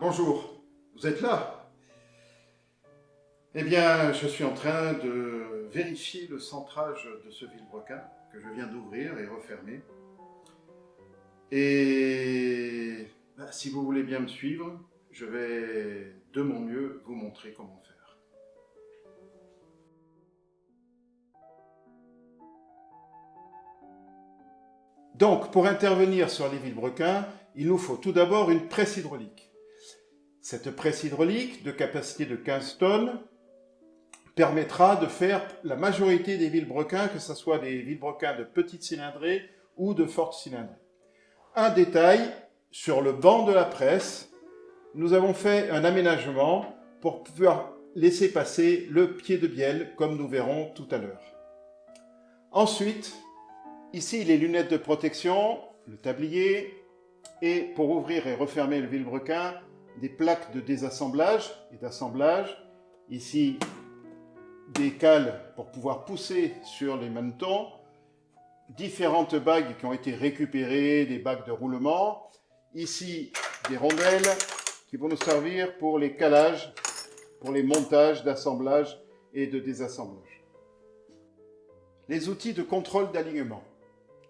Bonjour, vous êtes là? Eh bien, je suis en train de vérifier le centrage de ce vilebrequin que je viens d'ouvrir et refermer. Et si vous voulez bien me suivre, je vais de mon mieux vous montrer comment faire. Donc, pour intervenir sur les vilebrequins, il nous faut tout d'abord une presse hydraulique. Cette presse hydraulique, de capacité de 15 tonnes, permettra de faire la majorité des vilebrequins, que ce soit des vilebrequins de petite cylindrée ou de forte cylindrée. Un détail, sur le banc de la presse, nous avons fait un aménagement pour pouvoir laisser passer le pied de bielle, comme nous verrons tout à l'heure. Ensuite, ici les lunettes de protection, le tablier, et pour ouvrir et refermer le vilebrequin, des plaques de désassemblage et d'assemblage. Ici, des cales pour pouvoir pousser sur les manetons, différentes bagues qui ont été récupérées, des bagues de roulement. Ici, des rondelles qui vont nous servir pour les calages, pour les montages d'assemblage et de désassemblage. Les outils de contrôle d'alignement.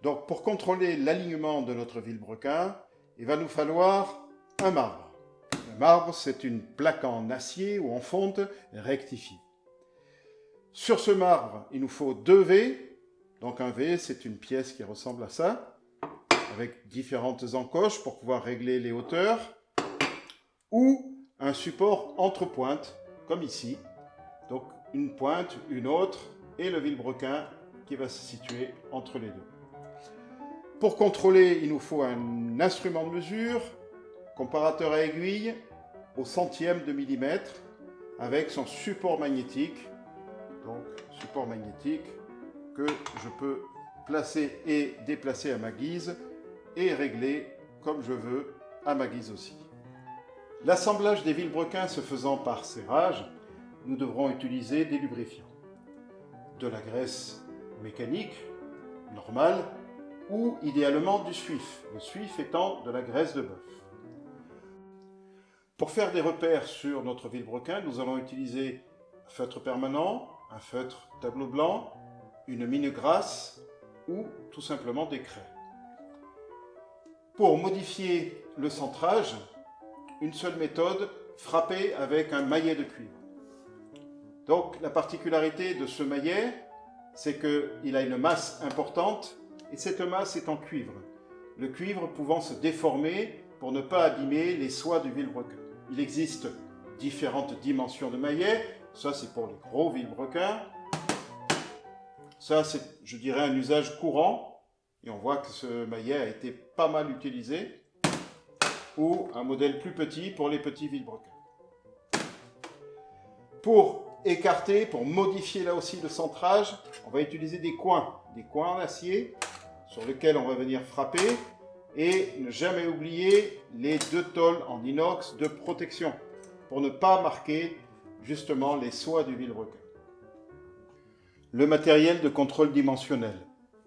Donc, pour contrôler l'alignement de notre vilebrequin, il va nous falloir un marbre. Le marbre, c'est une plaque en acier ou en fonte rectifiée. Sur ce marbre, il nous faut 2 V. Donc un V, c'est une pièce qui ressemble à ça, avec différentes encoches pour pouvoir régler les hauteurs, ou un support entre pointes, comme ici. Donc une pointe, une autre, et le vilebrequin qui va se situer entre les deux. Pour contrôler, il nous faut un instrument de mesure, comparateur à aiguille, au centième de millimètre, avec son support magnétique. Donc, support magnétique que je peux placer et déplacer à ma guise et régler comme je veux à ma guise aussi. L'assemblage des vilebrequins se faisant par serrage, nous devrons utiliser des lubrifiants. De la graisse mécanique, normale, ou idéalement du suif, le suif étant de la graisse de bœuf. Pour faire des repères sur notre vilebrequin, nous allons utiliser un feutre permanent, un feutre tableau blanc, une mine grasse ou tout simplement des craies. Pour modifier le centrage, une seule méthode, frapper avec un maillet de cuivre. Donc la particularité de ce maillet, c'est qu'il a une masse importante et cette masse est en cuivre. Le cuivre pouvant se déformer pour ne pas abîmer les soies du vilebrequin. Il existe différentes dimensions de maillets. Ça, c'est pour les gros vilebrequins. Ça, c'est, je dirais, un usage courant. Et on voit que ce maillet a été pas mal utilisé. Ou un modèle plus petit pour les petits vilebrequins. Pour écarter, pour modifier là aussi le centrage, on va utiliser des coins en acier sur lesquels on va venir frapper. Et ne jamais oublier les 2 tôles en inox de protection pour ne pas marquer justement les soies du vilebrequin. Le matériel de contrôle dimensionnel.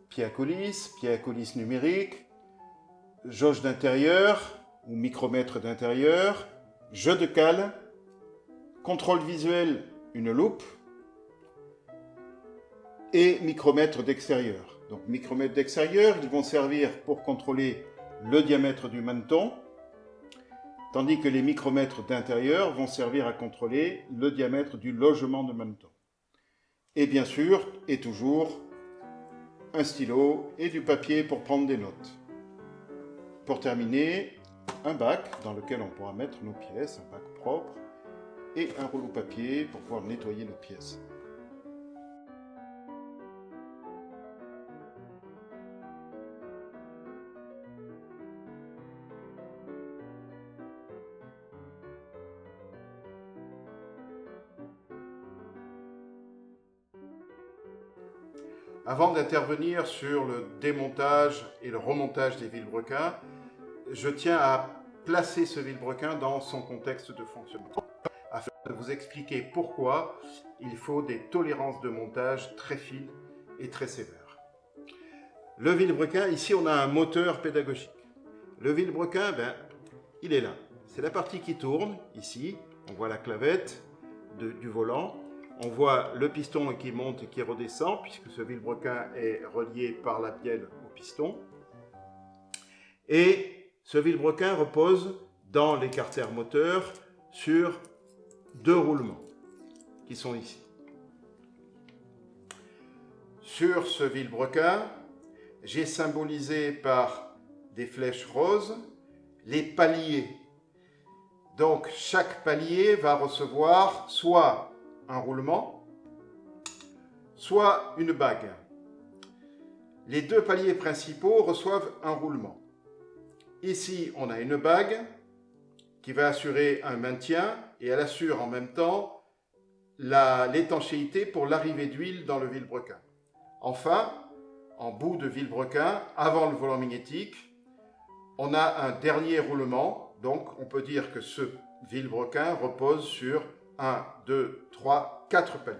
Pied à coulisse numérique, jauge d'intérieur ou micromètre d'intérieur, jeu de cale, contrôle visuel, une loupe et micromètre d'extérieur. Donc micromètres d'extérieur, ils vont servir pour contrôler le diamètre du maneton, tandis que les micromètres d'intérieur vont servir à contrôler le diamètre du logement de maneton. Et bien sûr, et toujours, un stylo et du papier pour prendre des notes. Pour terminer, un bac dans lequel on pourra mettre nos pièces, un bac propre, et un rouleau papier pour pouvoir nettoyer nos pièces. Avant d'intervenir sur le démontage et le remontage des vilebrequins, je tiens à placer ce vilebrequin dans son contexte de fonctionnement, afin de vous expliquer pourquoi il faut des tolérances de montage très fines et très sévères. Le vilebrequin, ici on a un moteur pédagogique. Le vilebrequin, il est là. c'est la partie qui tourne, ici. On voit la clavette du volant. On voit le piston qui monte et qui redescend, puisque ce vilebrequin est relié par la bielle au piston. Et ce vilebrequin repose dans l'écarter moteur sur 2 roulements, qui sont ici. Sur ce vilebrequin, j'ai symbolisé par des flèches roses les paliers. Donc, chaque palier va recevoir soit un roulement, soit une bague. Les 2 paliers principaux reçoivent un roulement. Ici, on a une bague qui va assurer un maintien et elle assure en même temps l'étanchéité pour l'arrivée d'huile dans le vilebrequin. Enfin, en bout de vilebrequin, avant le volant magnétique, on a un dernier roulement. Donc, on peut dire que ce vilebrequin repose sur 1, 2, 3, 4 paliers.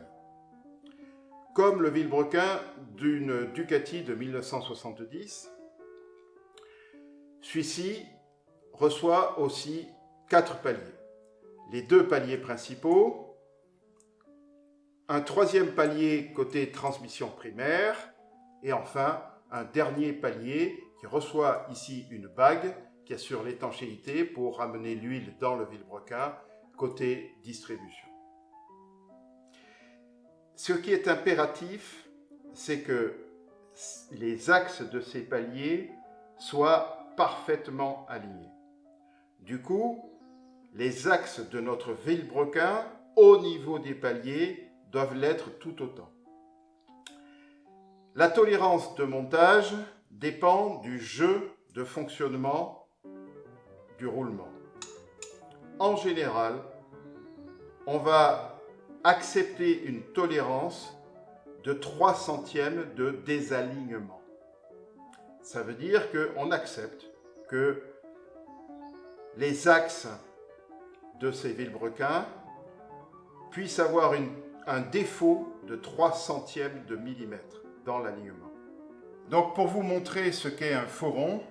Comme le vilebrequin d'une Ducati de 1970, celui-ci reçoit aussi 4 paliers. Les 2 paliers principaux, un 3e palier côté transmission primaire, et enfin un dernier palier qui reçoit ici une bague qui assure l'étanchéité pour ramener l'huile dans le vilebrequin côté distribution. Ce qui est impératif, c'est que les axes de ces paliers soient parfaitement alignés. Du coup, les axes de notre vilebrequin au niveau des paliers doivent l'être tout autant. La tolérance de montage dépend du jeu de fonctionnement du roulement. En général, on va accepter une tolérance de 3 centièmes de désalignement. Ça veut dire qu'on accepte que les axes de ces vilebrequins puissent avoir un défaut de 3 centièmes de millimètre dans l'alignement. Donc pour vous montrer ce qu'est un faux rond,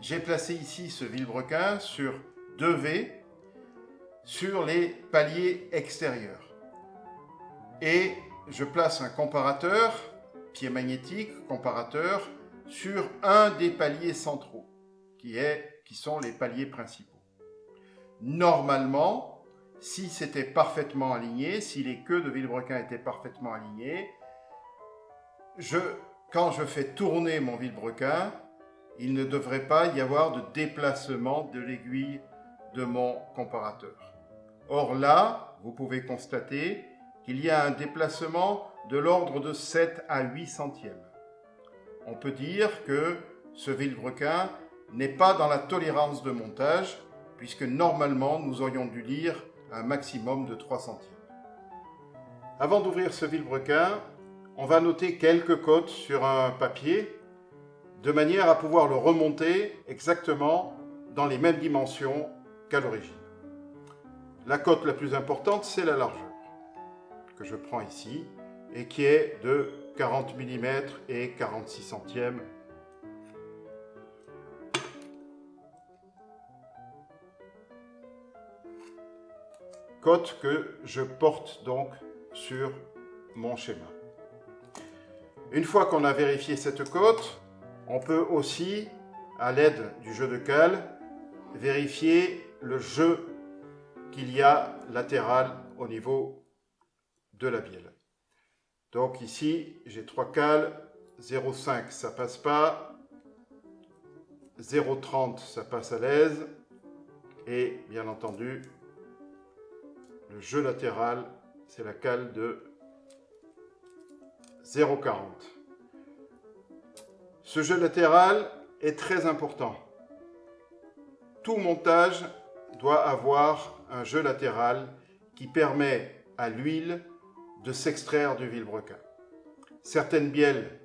j'ai placé ici ce vilebrequin sur 2 V sur les paliers extérieurs. Et je place un comparateur, pied magnétique, comparateur, sur un des paliers centraux, qui sont les paliers principaux. Normalement, si c'était parfaitement aligné, si les queues de vilebrequin étaient parfaitement alignées, quand je fais tourner mon vilebrequin, il ne devrait pas y avoir de déplacement de l'aiguille de mon comparateur. Or là, vous pouvez constater qu'il y a un déplacement de l'ordre de 7 à 8 centièmes. On peut dire que ce vilebrequin n'est pas dans la tolérance de montage, puisque normalement nous aurions dû lire un maximum de 3 centièmes. Avant d'ouvrir ce vilebrequin, on va noter quelques cotes sur un papier, de manière à pouvoir le remonter exactement dans les mêmes dimensions qu'à l'origine. La cote la plus importante, c'est la largeur, que je prends ici, et qui est de 40 mm et 46 centièmes. Cote que je porte donc sur mon schéma. Une fois qu'on a vérifié cette cote, on peut aussi, à l'aide du jeu de cale, vérifier le jeu qu'il y a latéral au niveau de la bielle. Donc ici, j'ai 3 cales, 0,5 ça passe pas, 0,30 ça passe à l'aise, et bien entendu, le jeu latéral, c'est la cale de 0,40. Ce jeu latéral est très important. Tout montage doit avoir un jeu latéral qui permet à l'huile de s'extraire du vilebrequin. Certaines bielles,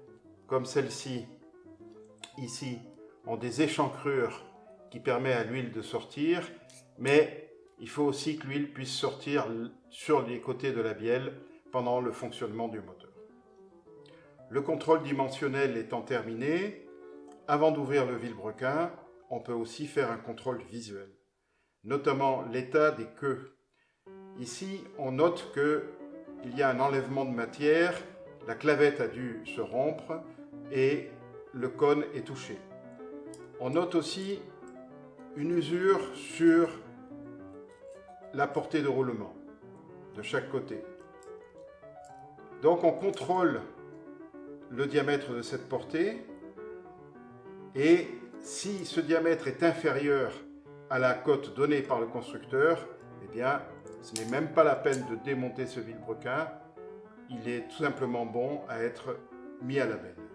comme celle-ci, ici, ont des échancrures qui permettent à l'huile de sortir, mais il faut aussi que l'huile puisse sortir sur les côtés de la bielle pendant le fonctionnement du moteur. Le contrôle dimensionnel étant terminé, avant d'ouvrir le vilebrequin, on peut aussi faire un contrôle visuel. notamment l'état des queues. Ici, on note qu'il y a un enlèvement de matière, la clavette a dû se rompre et le cône est touché. On note aussi une usure sur la portée de roulement de chaque côté. Donc on contrôle le diamètre de cette portée et si ce diamètre est inférieur à la cote donnée par le constructeur, eh bien ce n'est même pas la peine de démonter ce vilebrequin, il est tout simplement bon à être mis à la benne.